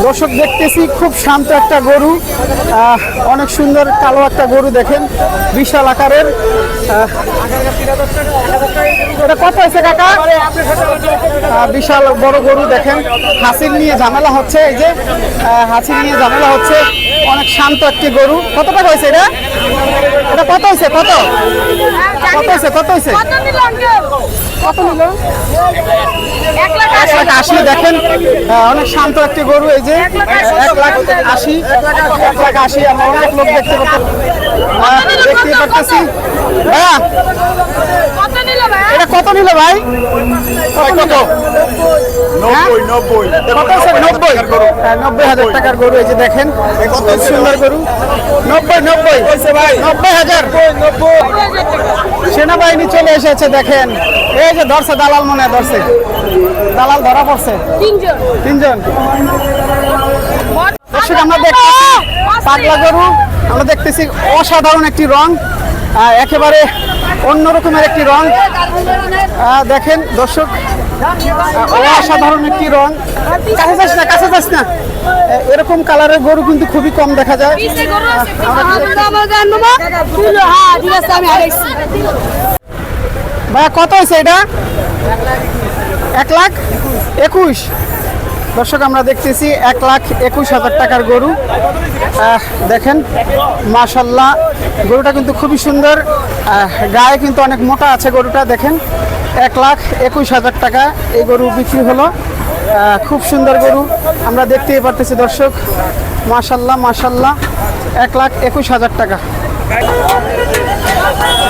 দর্শক দেখতেছি খুব শান্ত একটা গরু, অনেক সুন্দর কালো একটা গরু দেখেন, বিশাল আকারের। এটা কত হয়েছে কাকা? বিশাল বড় গরু দেখেন, হাসিল নিয়ে ঝামেলা হচ্ছে, এই যে হাসিল নিয়ে ঝামেলা হচ্ছে, অনেক শান্ত একটি গরু। কত টাকা হয়েছে এটা? এটা কত হয়েছে? কত কত হয়েছে? কত হয়েছে? কত নিল? 1,80,000 দেখেন, অনেক শান্ত একটি গরু। এই যে 1,80,000, 1,80,000। আমরা অনেক লোক দেখতে পারতেছি। ভাইয়া এটা কত নিল ভাই? কত? 90,000 টাকার গরু। এই যে দেখেন কত সুন্দর গরু। 90,000। সেনাবাহিনী চলে এসেছে দেখেন, এই যে ধরছে দালাল, মনে হয় ধরছে দালাল, ধরা পড়ছে তিনজন। দর্শক আমরা দেখতেছি পাগলা গরু, আমরা দেখতেছি অসাধারণ একটি রং, একেবারে অন্য রকমের একটি রং। দেখেন দর্শক, অসাধারণ একটি রং। কাছে যাস না, এরকম কালারের গরু কিন্তু খুবই কম দেখা যায়। ভাইয়া কত হয়েছে এটা? 1,21,000। দর্শক আমরা দেখতেছি 1,21,000 টাকার গরু। দেখেন মাশাল্লাহ, গরুটা কিন্তু খুবই সুন্দর, গায়ে কিন্তু অনেক মোটা আছে গরুটা। দেখেন 1,21,000 টাকা এই গরু বিক্রি হলো। খুব সুন্দর গরু আমরা দেখতেই পারতেছি দর্শক, মাশাল্লাহ মাশাল্লাহ, 1,21,000 টাকা।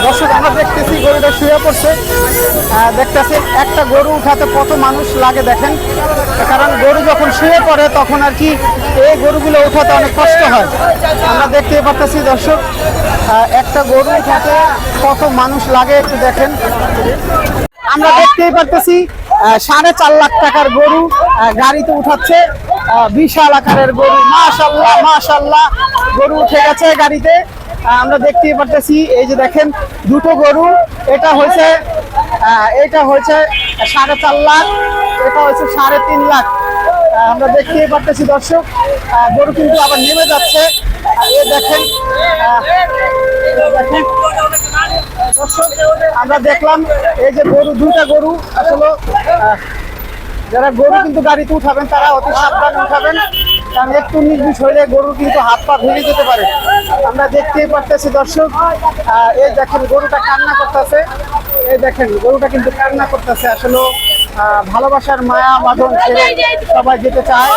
দর্শক আমরা দেখতেছি গরুটা শুয়ে পড়ছে, দেখতেছি একটা গরু উঠাতে কত মানুষ লাগে দেখেন, কারণ গরু যখন শুয়ে পড়ে তখন আর কি এই গরুগুলো উঠাতে অনেক কষ্ট হয়। আমরা দেখতেই পারতেছি দর্শক, একটা গরু উঠাতে কত মানুষ লাগে একটু দেখেন। আমরা দেখতেই পারতেছি 4.5 লাখ টাকার গরু গাড়িতে উঠাচ্ছে, বিশাল আকারের গরু। মাশাল্লাহ মাশাল্লাহ, গরু উঠে গেছে গাড়িতে। আমরা দেখতেই পারতেছি, এই যে দেখেন দুটো গরু, এটা হয়েছে 4.5 লাখ, এটা হয়েছে 3.5 লাখ। আমরা দেখতেই পারতেছি দর্শক, গরু কিন্তু আবার নেমে যাচ্ছে। এই দেখেন দর্শক, আমরা দেখলাম এই যে গরু, দুইটা গরু। আসলে যারা গরু কিন্তু গাড়িতে উঠাবেন তারা অতি সাবধানে উঠাবেন, কারণ একটু নির্বিষ হইলে গরু কিন্তু হাত পা ভেঙে যেতে পারে। আমরা দেখতেই পারতেছি দর্শক, এই দেখেন গরুটা কান্না করতেছে, এই দেখেন গরুটা কিন্তু কান্না করতেছে। আসলে ভালোবাসার মায়া বাঁধন ছেড়ে সবাই যেতে চায়।